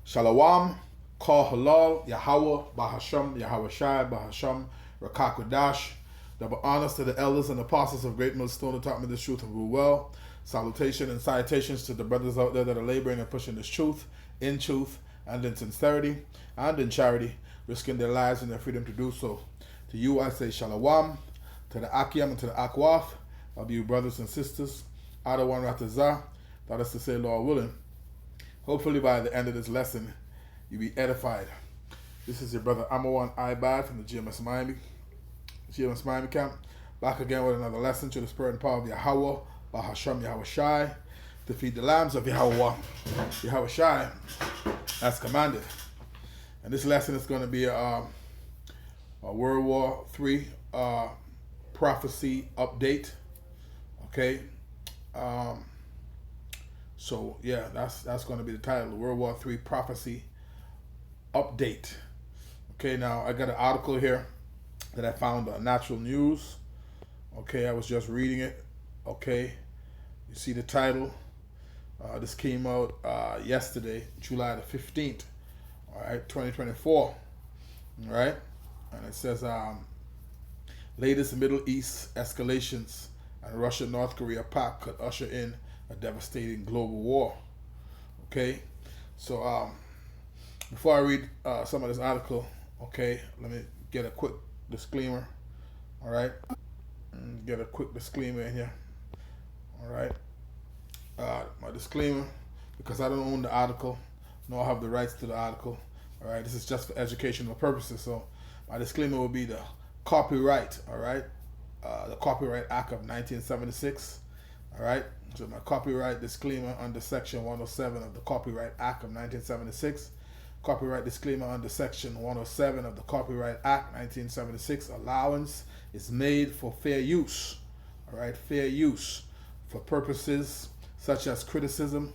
Shalom, Kol Halal, Yahweh, Bahasham, Yahweh Shai, Bahasham, Rakakwadash. Double honors to the elders and apostles of Great Millstone who taught me this truth and rule well. Salutation and salutations to the brothers out there that are laboring and pushing this truth, and in sincerity, and in charity, risking their lives and their freedom to do so. To you I say Shalom, to the Akyam and to the Akwaf, I'll be you brothers and sisters, Adawan Ratazah, that is to say, Lord willing. Hopefully by the end of this lesson, you'll be edified. This is your brother Amawan Ibad from the GMS Miami camp. Back again with another lesson to the spirit and power of Yahweh, Bahasham Yahweh Shai, to feed the lambs of Yahweh Shai, as commanded. And this lesson is going to be a World War III prophecy update. Okay. So yeah, that's going to be the title, the World War III prophecy update. Okay, now I got an article here that I found on Natural News. Okay, I was just reading it. Okay, you see the title. This came out yesterday, July the 15th. All right, 2024. All right, and it says latest Middle East escalations and Russia-North Korea pact could usher in a devastating global war. Okay, so before I read some of this article, okay, let me get a quick disclaimer. All right, get a quick disclaimer in here. All right, my disclaimer, because I don't own the article, nor have the rights to the article. All right, this is just for educational purposes. So my disclaimer will be the copyright. All right, the Copyright Act of 1976. All right, so my copyright disclaimer under Section 107 of the Copyright Act of 1976. Copyright disclaimer under Section 107 of the Copyright Act 1976. Allowance is made for fair use. All right, fair use for purposes such as criticism,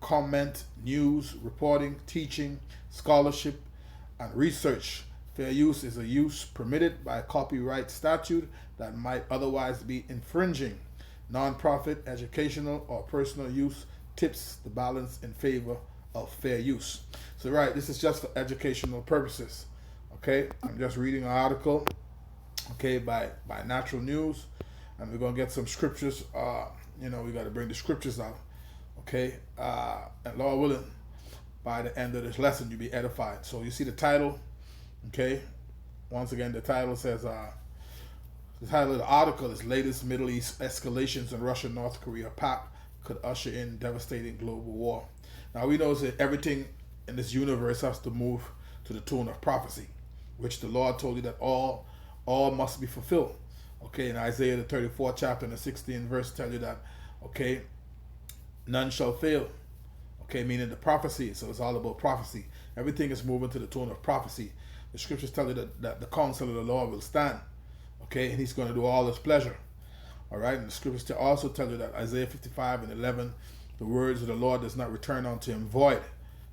comment, news, reporting, teaching, scholarship, and research. Fair use is a use permitted by a copyright statute that might otherwise be infringing. Non-profit, educational, or personal use tips the balance in favor of fair use. So right, this is just for educational purposes. Okay, I'm just reading an article, okay, by Natural News, and we're gonna get some scriptures. We got to bring the scriptures out. Okay, and Lord willing, by the end of this lesson, you'll be edified. So you see the title. Okay, once again, the title says. The title of the article is Latest Middle East Escalations in Russia-North Korea Pact Could Usher in Devastating Global War. Now we know that everything in this universe has to move to the tune of prophecy, which the Lord told you that all must be fulfilled. Okay, in Isaiah the 34th chapter and the 16th verse tell you that, okay, none shall fail. Okay, meaning the prophecy. So it's all about prophecy. Everything is moving to the tune of prophecy. The scriptures tell you that the counsel of the Lord will stand. Okay, and he's going to do all his pleasure. All right, and the scriptures also tell you that Isaiah 55 and 11, the words of the Lord does not return unto him void.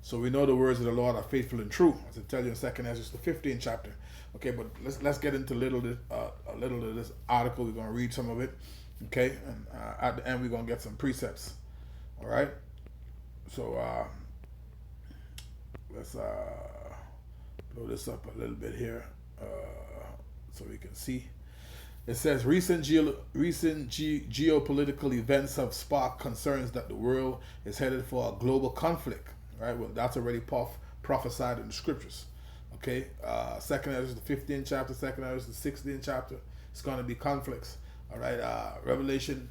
So we know the words of the Lord are faithful and true, as I tell you in 2nd Ezra the 15th chapter. Okay, but let's get into a little of this article. We're going to read some of it. Okay, and at the end we're going to get some precepts. All right, so let's blow this up a little bit here so we can see. It says recent geopolitical events have sparked concerns that the world is headed for a global conflict. Right? Well, that's already prophesied in the scriptures. Okay, 2nd Ezra the 15th chapter, 2nd Ezra the 16th chapter. It's going to be conflicts. All right, Revelation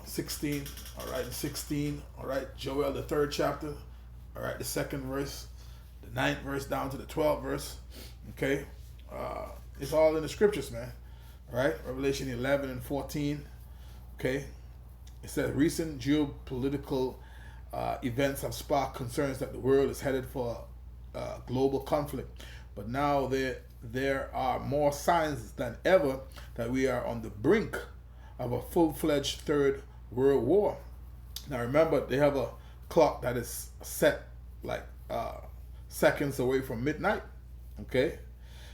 16. All right, 16. All right, Joel the 3rd chapter. All right, the 2nd verse, the 9th verse down to the 12th verse. Okay, it's all in the scriptures, man. All right, Revelation 11 and 14. Okay, it says recent geopolitical events have sparked concerns that the world is headed for global conflict, but now there are more signs than ever that we are on the brink of a full-fledged third world war. Now remember, they have a clock that is set like seconds away from midnight. Okay,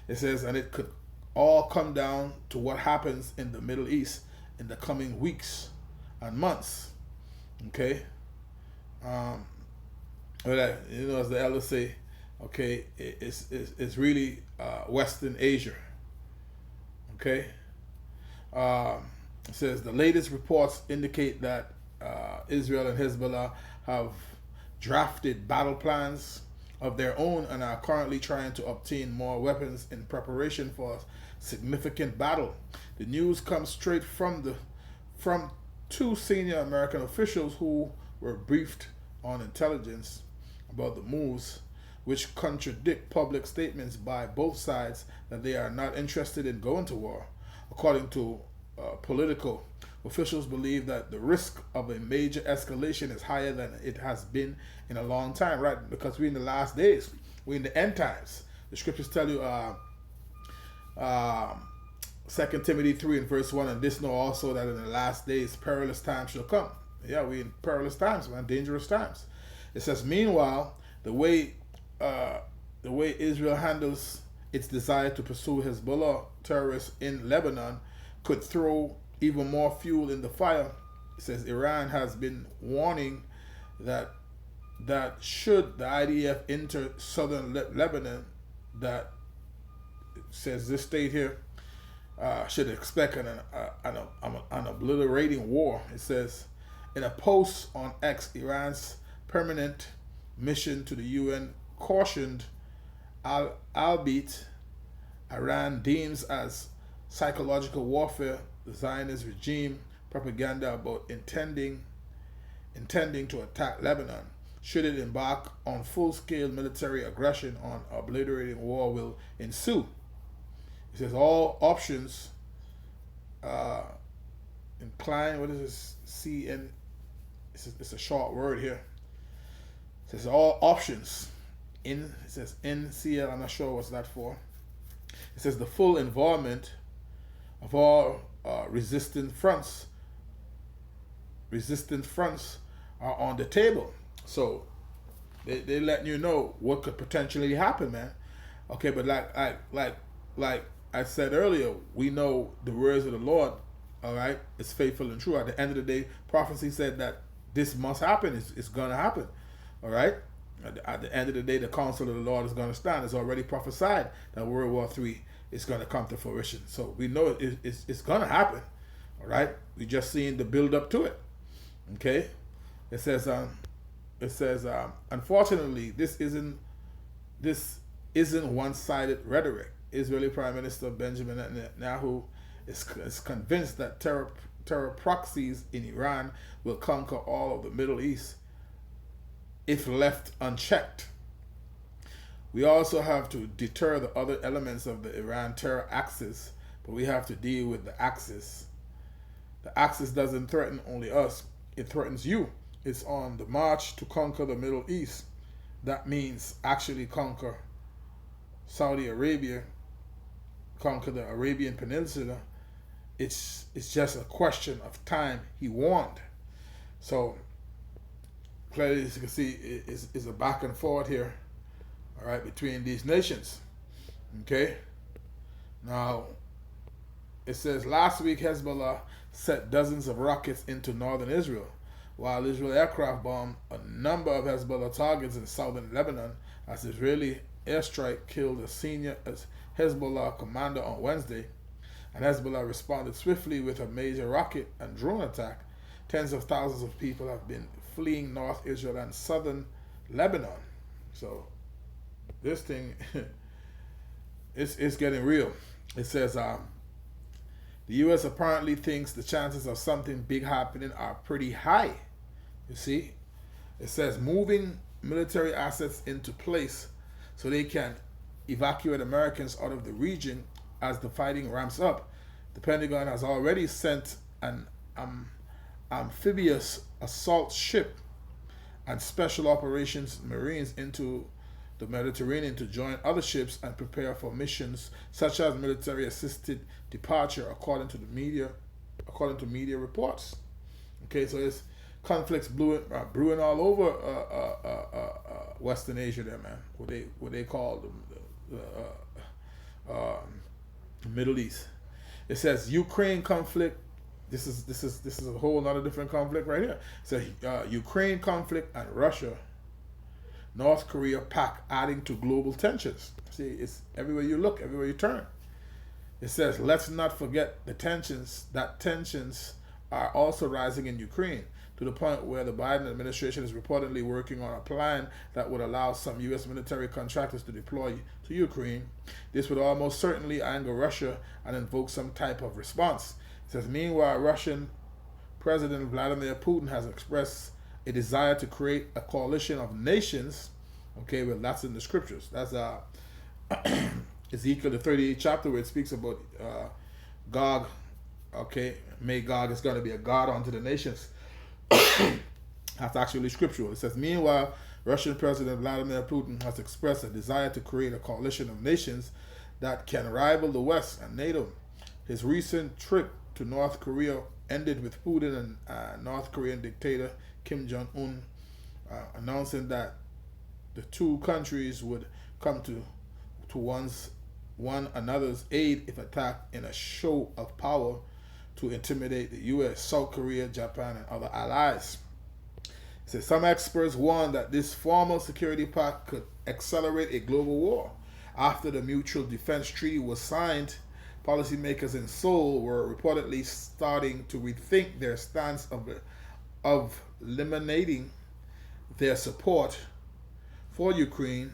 it says, and it could all come down to what happens in the Middle East in the coming weeks and months. Okay, Well, you know, as the elders say, okay, it's really Western Asia. Okay, it says the latest reports indicate that Israel and Hezbollah have drafted battle plans of their own and are currently trying to obtain more weapons in preparation for a significant battle. The news comes straight from two senior American officials who were briefed on intelligence about the moves, which contradict public statements by both sides that they are not interested in going to war. According to political officials, believe that the risk of a major escalation is higher than it has been in a long time, right? Because we're in the last days, we're in the end times. The scriptures tell you, 2 Timothy 3 and verse 1, and this know also that in the last days perilous times shall come. Yeah, we're in perilous times, man, dangerous times. It says, meanwhile, the way Israel handles its desire to pursue Hezbollah terrorists in Lebanon could throw even more fuel in the fire. It says Iran has been warning that should the IDF enter southern Lebanon, that it says this state here should expect an obliterating war. It says in a post on X, Iran's permanent mission to the UN cautioned, albeit Iran deems as psychological warfare the Zionist regime propaganda about intending to attack Lebanon. Should it embark on full-scale military aggression, on obliterating war will ensue. It says all options incline. What is this? CN. It's a short word here. It says all options. It says NCL. I'm not sure what's that for. It says the full involvement of all resistant fronts are on the table. So they letting you know what could potentially happen, man. Okay, but like I said earlier, we know the words of the Lord, all right, is faithful and true. At the end of the day, prophecy said that this must happen. It's going to happen, all right? At the end of the day, the counsel of the Lord is going to stand. It's already prophesied that World War III is going to come to fruition. So we know it's going to happen, all right? We're just seeing the build up to it, okay? It says, unfortunately, this isn't one-sided rhetoric. Israeli Prime Minister Benjamin Netanyahu is convinced that terror proxies in Iran will conquer all of the Middle East if left unchecked. We also have to deter the other elements of the Iran terror axis, but we have to deal with the axis. The axis doesn't threaten only us, it threatens you. It's on the march to conquer the Middle East. That means actually conquer Saudi Arabia, conquer the Arabian Peninsula. It's just a question of time, he warned. So clearly, as you can see, is a back and forth here, all right, between these nations. Okay. Now, it says last week Hezbollah set dozens of rockets into northern Israel, while Israel aircraft bombed a number of Hezbollah targets in southern Lebanon, as Israeli airstrike killed a senior Hezbollah commander on Wednesday, and Hezbollah responded swiftly with a major rocket and drone attack. Tens of thousands of people have been fleeing North Israel and southern Lebanon. So this thing it's getting real. It says the U.S. apparently thinks the chances of something big happening are pretty high. You see? It says moving military assets into place so they can evacuate Americans out of the region as the fighting ramps up. The Pentagon has already sent an amphibious assault ship and special operations Marines into the Mediterranean to join other ships and prepare for missions such as military assisted departure, according to media reports. Okay, so it's conflicts brewing all over Western Asia there, man. What they call the Middle East. It says Ukraine conflict. This is a whole other different conflict right here. It says Ukraine conflict and Russia North Korea pact adding to global tensions. See, it's everywhere you look, everywhere you turn. It says, let's not forget tensions are also rising in Ukraine to the point where the Biden administration is reportedly working on a plan that would allow some U.S. military contractors to deploy to Ukraine. This would almost certainly anger Russia and invoke some type of response. It says, meanwhile, Russian President Vladimir Putin has expressed a desire to create a coalition of nations. Okay, well, that's in the scriptures. That's Ezekiel, the 38th chapter, where it speaks about Gog. Okay, Magog is going to be a god unto the nations. That's actually scriptural. It says, meanwhile, Russian President Vladimir Putin has expressed a desire to create a coalition of nations that can rival the West and NATO. His recent trip to North Korea ended with Putin and North Korean dictator Kim Jong-un announcing that the two countries would come to one another's aid if attacked in a show of power to intimidate the U.S., South Korea, Japan, and other allies. It says some experts warn that this formal security pact could accelerate a global war. After the Mutual Defense Treaty was signed, policymakers in Seoul were reportedly starting to rethink their stance of eliminating their support for Ukraine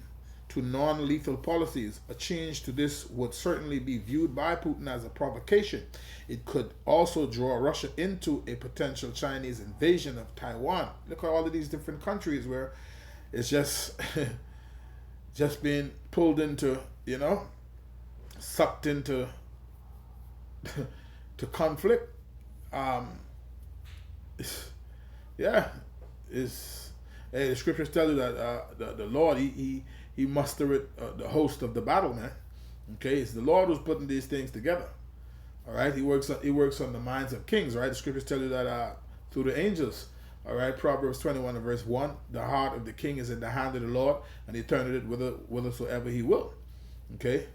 to non-lethal policies. A change to this would certainly be viewed by Putin as a provocation. It could also draw Russia into a potential Chinese invasion of Taiwan. Look at all of these different countries where it's just just being pulled into, sucked into to conflict. The scriptures tell you that the Lord, he mustered the host of the battle, man. Okay, it's the Lord who's putting these things together. All right, he works on the minds of kings. Right, the scriptures tell you that through the angels. All right, Proverbs 21 and verse 1: the heart of the king is in the hand of the Lord, and he turneth it whithersoever he will. Okay,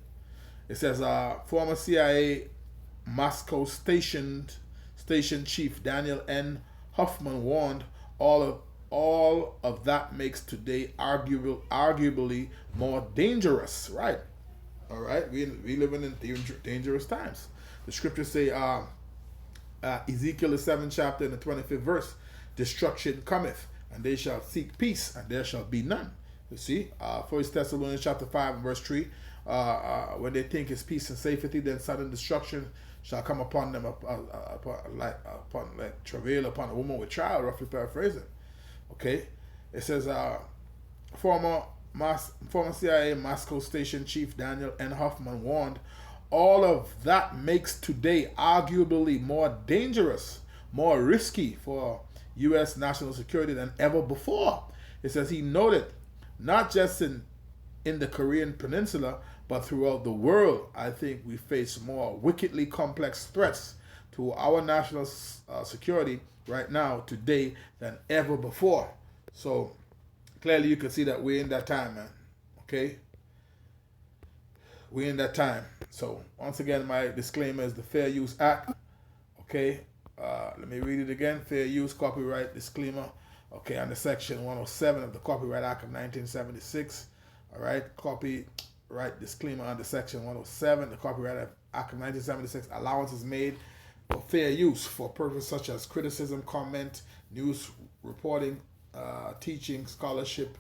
it says former CIA Moscow station chief Daniel N. Huffman warned all of that makes today arguably more dangerous. Right. All right. We living in dangerous times. The scriptures say, Ezekiel the 7th chapter and the 25th verse, destruction cometh, and they shall seek peace, and there shall be none. You see, 1 Thessalonians chapter 5 and verse 3, when they think it's peace and safety, then sudden destruction shall come upon them upon like travail upon a woman with child, roughly paraphrasing. Okay, it says former CIA Moscow station chief Daniel N. Huffman warned, all of that makes today arguably more dangerous, more risky for U.S. national security than ever before. It says he noted, not just in the Korean Peninsula, but throughout the world, I think we face more wickedly complex threats to our national security right now, today, than ever before. So clearly you can see that we're in that time, man. Okay? We're in that time. So once again, my disclaimer is the Fair Use Act. Okay? Let me read it again. Fair Use Copyright Disclaimer. Okay, under Section 107 of the Copyright Act of 1976. All right? Copyright disclaimer under Section 107, the Copyright Act of 1976. Allowance is made for fair use for purposes such as criticism, comment, news reporting, teaching, scholarship,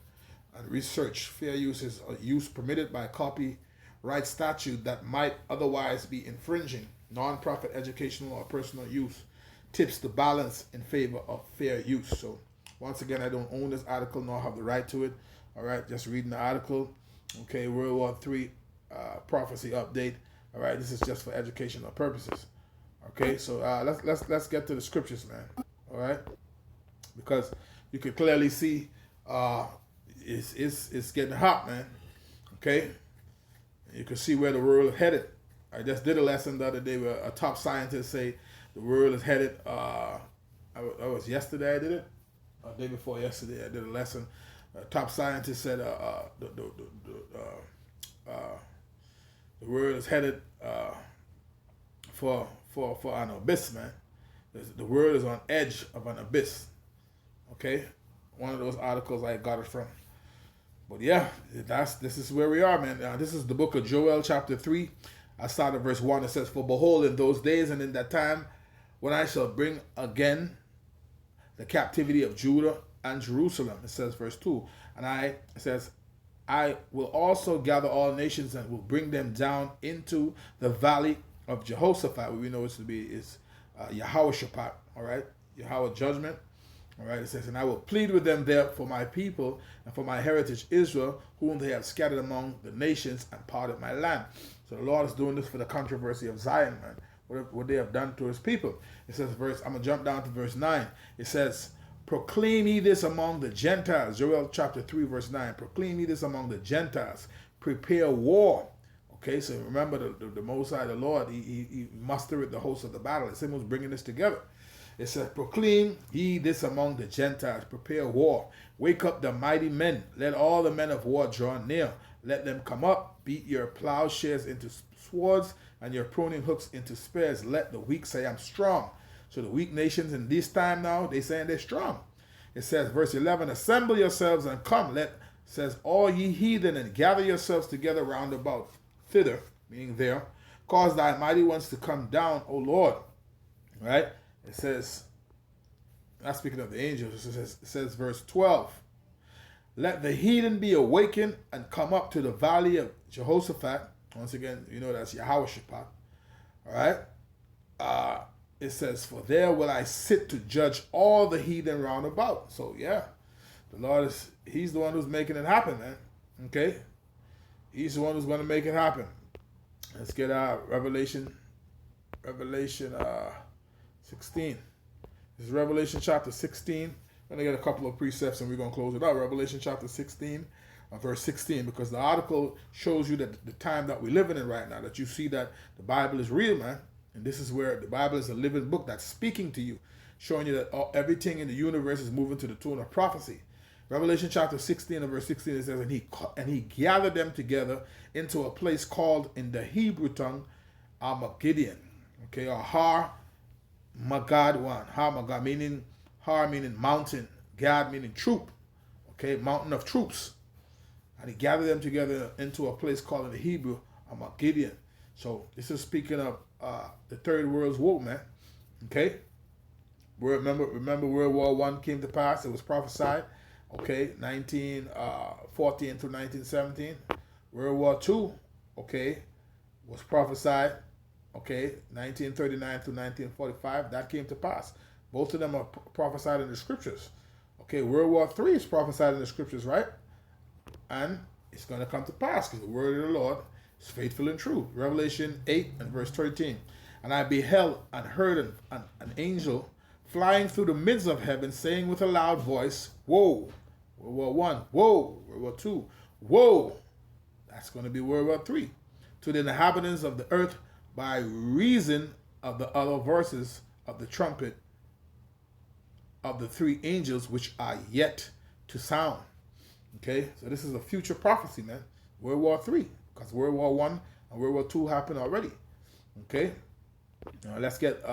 and research. Fair use is a use permitted by copyright statute that might otherwise be infringing. Non-profit, educational, or personal use tips the balance in favor of fair use. So once again, I don't own this article nor have the right to it. All right, just reading the article. Okay, World War III prophecy update. All right, this is just for educational purposes. Okay, so let's get to the scriptures, man. All right, because you can clearly see it's getting hot, man. Okay, you can see where the world is headed. I just did a lesson the other day where a top scientist say the world is headed. I was yesterday I did it. Day before yesterday I did a lesson. A top scientist said the world is headed for an abyss, man. The world is on edge of an abyss. Okay, one of those articles I got it from. But yeah, this is where we are, man. This is the book of Joel, chapter 3. I start at verse 1. It says, "For behold, in those days and in that time, when I shall bring again the captivity of Judah and Jerusalem," it says, verse 2. And it says, "I will also gather all nations and will bring them down into the valley of Jehoshaphat," what we know is to be is Yahweh Shaphat, all right? Yahweh judgment. All right, it says, "And I will plead with them there for my people and for my heritage Israel, whom they have scattered among the nations and parted my land." So the Lord is doing this for the controversy of Zion, man. What they have done to his people. It says, I'm going to jump down to verse 9. It says, "Proclaim ye this among the Gentiles." Joel chapter 3, verse 9. "Proclaim ye this among the Gentiles. Prepare war." Okay, so remember the Most High, the Lord, he mustered the host of the battle. It's him who's bringing this together. It says, "Proclaim ye this among the Gentiles. Prepare war. Wake up the mighty men. Let all the men of war draw near. Let them come up. Beat your plowshares into swords and your pruning hooks into spears. Let the weak say, I'm strong." So the weak nations in this time now, they saying they're strong. It says, verse 11, "Assemble yourselves and come. Says, all ye heathen, and gather yourselves together round about thither," meaning there. "Cause thy mighty ones to come down, O Lord." Right? It says, not speaking of the angels, it says verse 12, "Let the heathen be awakened and come up to the valley of Jehoshaphat." Once again, you know that's Yahweh Shaphat. All right? It says, "For there will I sit to judge all the heathen round about." So yeah, the Lord he's the one who's making it happen, man. Okay? He's the one who's going to make it happen. Let's get Revelation 16. This is Revelation chapter 16. I'm going to get a couple of precepts and we're going to close it out. Revelation chapter 16, verse 16, because the article shows you that the time that we're living in right now, that you see that the Bible is real, man. And this is where the Bible is a living book that's speaking to you, showing you that everything in the universe is moving to the tune of prophecy. Revelation chapter 16 and verse 16, it says, and he gathered them together into a place called in the Hebrew tongue Armageddon, okay, or Har Magadwan. Har Magad, meaning Har meaning mountain, Gad meaning troop, okay, mountain of troops. And he gathered them together into a place called in the Hebrew Armageddon. So this is speaking of the third world's war, man. Okay, remember World War I came to pass. It was prophesied. Okay, 1914 through 1917. World War II, okay, was prophesied. Okay, 1939 through 1945. That came to pass. Both of them are prophesied in the scriptures. Okay, World War III is prophesied in the scriptures, right? And it's going to come to pass because the word of the Lord is faithful and true. Revelation 8 and verse 13. "And I beheld and heard an angel flying through the midst of heaven, saying with a loud voice, Woe! World War I, woe! World War II, woe!" That's going to be World War III. "To the inhabitants of the earth by reason of the other voices of the trumpet of the three angels which are yet to sound." Okay, so this is a future prophecy, man. World War III, because World War I and World War II happened already. Okay, now let's get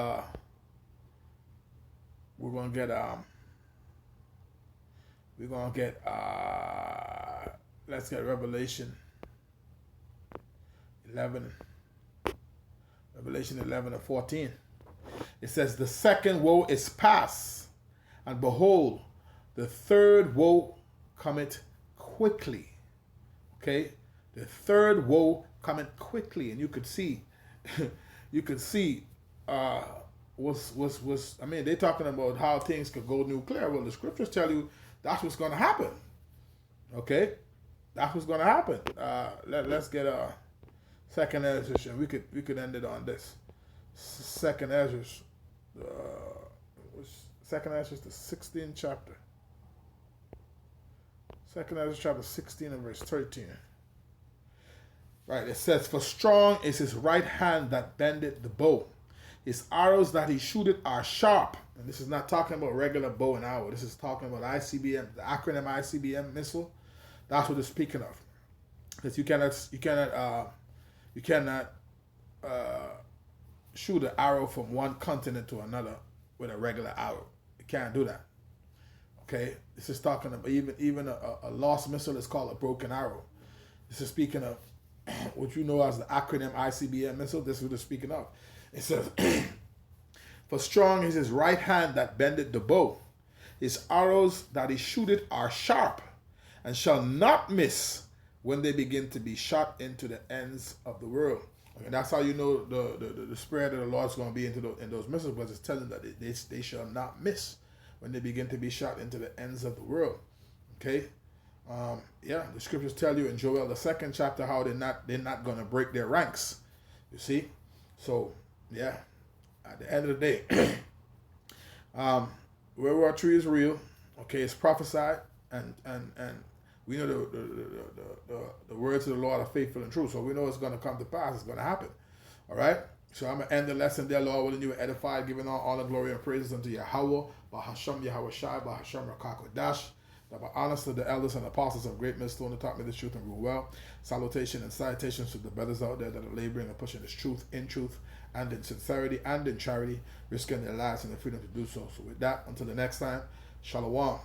let's get Revelation 11 and 14. It says, "The second woe is past, and behold, the third woe cometh quickly." Okay, the third woe cometh quickly, and you could see, what's I mean, they're talking about how things could go nuclear. Well, the scriptures tell you that's what's going to happen. Okay, that's what's going to happen. Let's get Second Ezra, and we could end it on this. Second Ezra, Second Ezra, the 16th chapter. Second Ezra chapter 16 and verse 13. Right, it says, "For strong is his right hand that bendeth the bow. His arrows that he shooteth are sharp." And this is not talking about regular bow and arrow. This is talking about ICBM, the acronym ICBM missile. That's what it's speaking of. Because you cannot shoot an arrow from one continent to another with a regular arrow. You can't do that. Okay, this is talking about even a lost missile is called a broken arrow. This is speaking of what you know as the acronym ICBM missile. This is what it's speaking of. It says, "For strong is his right hand that bendeth the bow; his arrows that he shooteth are sharp, and shall not miss when they begin to be shot into the ends of the world." And that's how you know the spirit of the Lord is going to be in those missiles, because it's telling that they shall not miss when they begin to be shot into the ends of the world. Okay, yeah, the scriptures tell you in Joel the 2nd chapter how they're not going to break their ranks. You see, so yeah, at the end of the day, World War III is real. Okay, it's prophesied, and we know the words of the Lord are faithful and true. So we know it's going to come to pass. It's going to happen. All right. So I'm going to end the lesson there, Lord, willing you were edified, giving all the glory and praises unto Yahweh, Bahasham Yahweh Shai, Bahasham Rakakwadash. That by honors to the elders and apostles of great millstone to taught me the truth and rule well. Salutation and salutations to the brothers out there that are laboring and pushing this truth and in sincerity and in charity, risking their lives and their freedom to do so. So with that, until the next time, Shalom.